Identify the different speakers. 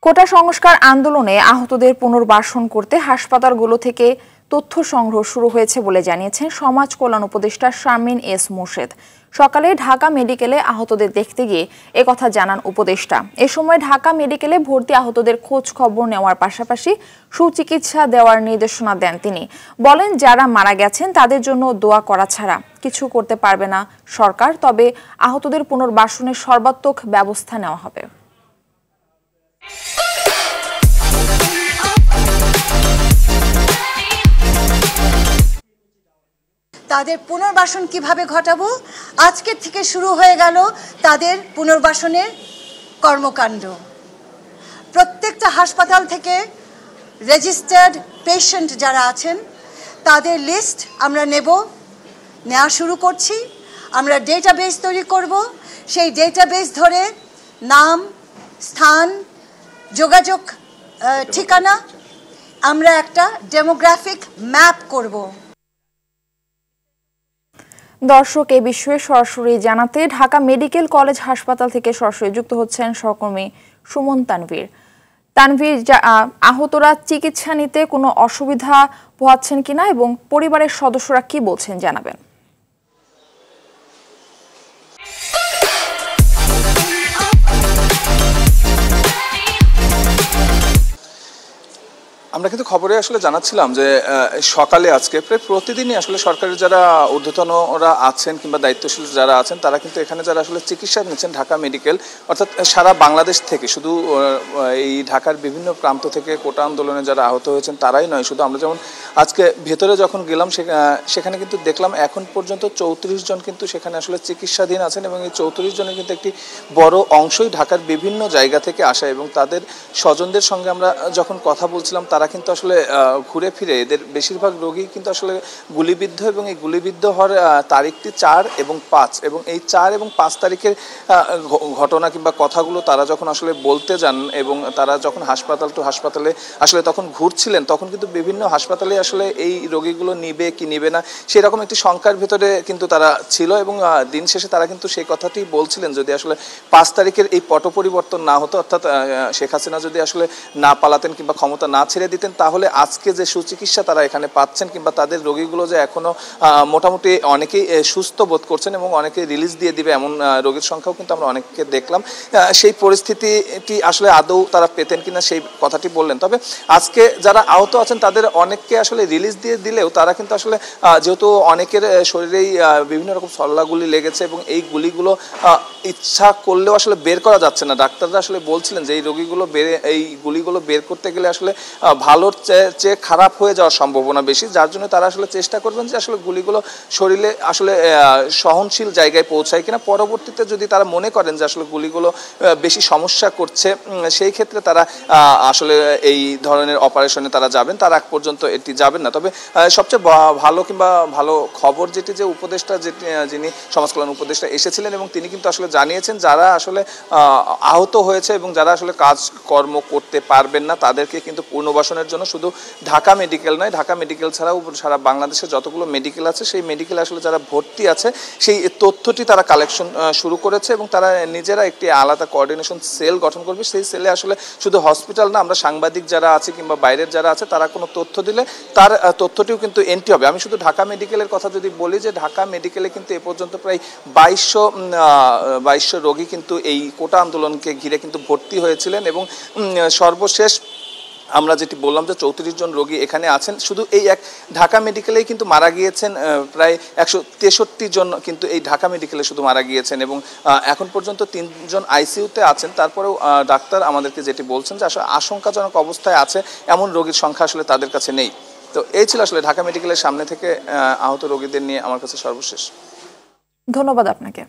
Speaker 1: কোটা সংস্কার আন্দোলনে আহতদের পুনর্বাসন করতে হাসপাতালগুলো থেকে তথ্য সংগ্রহ শুরু হয়েছে বলে জানিয়েছেন সমাজ কল্যাণ উপদেষ্টা শারমিন এস মোর্শেদ। সকালে ঢাকা মেডিকেলে আহতদের দেখতে গিয়ে একথা জানান উপদেষ্টা। এ সময় ঢাকা মেডিকেলে ভর্তি আহতদের খোঁজ খবর নেওয়ার পাশাপাশি সুচিকিৎসা দেওয়ার নির্দেশনা দেন তিনি। বলেন, যারা মারা গেছেন তাদের জন্য দোয়া করা ছাড়া কিছু করতে পারবে না সরকার, তবে আহতদের পুনর্বাসনের সর্বাত্মক ব্যবস্থা নেওয়া হবে।
Speaker 2: তাদের পুনর্বাসন কিভাবে ঘটাবো, আজকের থেকে শুরু হয়ে গেল তাদের পুনর্বাসনের কর্মকাণ্ড। প্রত্যেকটা হাসপাতাল থেকে রেজিস্টার্ড পেশেন্ট যারা আছেন তাদের লিস্ট আমরা নেওয়া শুরু করছি। আমরা ডেটাবেস তৈরি করব। সেই ডেটাবেস ধরে নাম, স্থান, যোগাযোগ ঠিকানা আমরা একটা ডেমোগ্রাফিক ম্যাপ করব।
Speaker 1: দর্শক, এই বিষয়ে সরাসরি জানাতে ঢাকা মেডিকেল কলেজ হাসপাতাল থেকে সরাসরি যুক্ত হচ্ছেন সহকর্মী সুমন তানভীর। আহতরা চিকিৎসা নিতে কোনো অসুবিধা পোহাচ্ছেন কিনা এবং পরিবারের সদস্যরা কি বলছেন জানাবেন।
Speaker 3: আমরা কিন্তু খবরে আসলে জানাচ্ছিলাম যে সকালে আজকে প্রায় প্রতিদিনই আসলে সরকারের যারা ঊর্ধ্বতনরা আছেন কিংবা দায়িত্বশীল যারা আছেন তারা কিন্তু এখানে যারা আসলে চিকিৎসা নিচ্ছেন ঢাকা মেডিকেল অর্থাৎ সারা বাংলাদেশ থেকে, শুধু এই ঢাকার বিভিন্ন প্রান্ত থেকে কোটা আন্দোলনে যারা আহত হয়েছেন তারাই নয়, শুধু আমরা যেমন আজকে ভেতরে যখন গেলাম সেখানে কিন্তু দেখলাম এখন পর্যন্ত 34 জন কিন্তু সেখানে আসলে চিকিৎসাধীন আছেন এবং এই 34 জনের কিন্তু একটি বড় অংশই ঢাকার বিভিন্ন জায়গা থেকে আসা এবং তাদের স্বজনদের সঙ্গে আমরা যখন কথা বলছিলাম তারা কিন্তু আসলে ঘুরে ফিরে এদের বেশিরভাগ রোগী কিন্তু আসলে গুলিবিদ্ধ এবং এই গুলিবিদ্ধ হওয়ার তারিখটি 4 এবং 5 এবং এই 4 এবং 5 তারিখের ঘটনা কিংবা কথাগুলো তারা যখন আসলে বলতে যান এবং তারা যখন হাসপাতাল টু হাসপাতালে আসলে তখন ঘুরছিলেন তখন কিন্তু বিভিন্ন হাসপাতালে আসলে এই রোগীগুলো নিবে কি নিবে না সেরকম একটি শঙ্কার ভিতরে কিন্তু তারা ছিল এবং দিন শেষে তারা কিন্তু সেই কথাটি বলছিলেন, যদি আসলে 5 তারিখের এই পট পরিবর্তন না হতো, অর্থাৎ শেখ হাসিনা যদি আসলে না পালাতেন কিংবা ক্ষমতা না ছেড়ে দিতেন, তাহলে আজকে যে সুচিকিৎসা তারা এখানে পাচ্ছেন কিংবা তাদের রোগীগুলো যে এখনো মোটামুটি অনেকেই সুস্থ বোধ করছেন এবং অনেকে রিলিজ দিয়ে দিবে এমন রোগীর সংখ্যাও কিন্তু আমরা অনেককে দেখলাম। সেই পরিস্থিতিটি আসলে আদৌ তারা পেতেন কিনা সেই কথাটি বললেন। তবে আজকে যারা আহত আছেন তাদের অনেককে আসলে রিলিজ দিয়ে দিলেও তারা কিন্তু আসলে যেহেতু অনেকের শরীরেই বিভিন্ন রকম সল্লাগুলি লেগেছে এবং এই গুলিগুলো ইচ্ছা করলেও আসলে বের করা যাচ্ছে না। ডাক্তাররা আসলে বলছিলেন যে এই গুলিগুলো বের করতে গেলে আসলে ভালোর চেয়ে খারাপ হয়ে যাওয়ার সম্ভাবনা বেশি, যার জন্য তারা আসলে চেষ্টা করবেন যে আসলে গুলিগুলো শরীরে আসলে সহনশীল জায়গায় পৌঁছায় কিনা। পরবর্তীতে যদি তারা মনে করেন যে আসলে গুলিগুলো বেশি সমস্যা করছে সেই ক্ষেত্রে তারা আসলে এই ধরনের অপারেশনে তারা যাবেন, তার আগ পর্যন্ত এটি যাবেন না। তবে সবচেয়ে ভালো কিংবা ভালো খবর যেটি যে উপদেষ্টা যিনি সমাজ কল্যাণ উপদেষ্টা এসেছিলেন এবং তিনি কিন্তু আসলে জানিয়েছেন যারা আসলে আহত হয়েছে এবং যারা আসলে কাজকর্ম করতে পারবেন না তাদেরকে কিন্তু পুনর্বাসনের জন্য শুধু ঢাকা মেডিকেল নয়, ঢাকা মেডিকেল ছাড়াও সারা বাংলাদেশে যতগুলো মেডিকেল আছে সেই মেডিকেলে আসলে যারা ভর্তি আছে সেই তথ্যটি তারা কালেকশন শুরু করেছে এবং তারা নিজেরা একটি আলাদা কোঅর্ডিনেশন সেল গঠন করবে। সেই সেলে আসলে শুধু হসপিটাল না, আমরা সাংবাদিক যারা আছে কিংবা বাইরের যারা আছে তারা কোনো তথ্য দিলে তার তথ্যটিও কিন্তু এন্ট্রি হবে। আমি শুধু ঢাকা মেডিকেলের কথা যদি বলি যে ঢাকা মেডিকেলে কিন্তু এ পর্যন্ত প্রায় 2200 রোগী কিন্তু এই কোটা আন্দোলনকে ঘিরে কিন্তু ভর্তি হয়েছিলেন এবং সর্বশেষ আমরা যেটি বললাম যে 34 জন রোগী এখানে আছেন। শুধু এই এক ঢাকা মেডিকেলেই কিন্তু মারা গিয়েছেন প্রায় 163 জন কিন্তু এই ঢাকা মেডিকেলে শুধু মারা গিয়েছেন এবং এখন পর্যন্ত 3 জন আইসিইউতে আছেন। তারপরেও ডাক্তার আমাদেরকে যেটি বলছেন যে আসলে আশঙ্কাজনক অবস্থায় আছে এমন রোগীর সংখ্যা আসলে তাদের কাছে নেই। তো এই ছিল আসলে ঢাকা মেডিকেলের সামনে থেকে আহত রোগীদের নিয়ে আমার কাছে সর্বশেষ।
Speaker 1: ধন্যবাদ আপনাকে।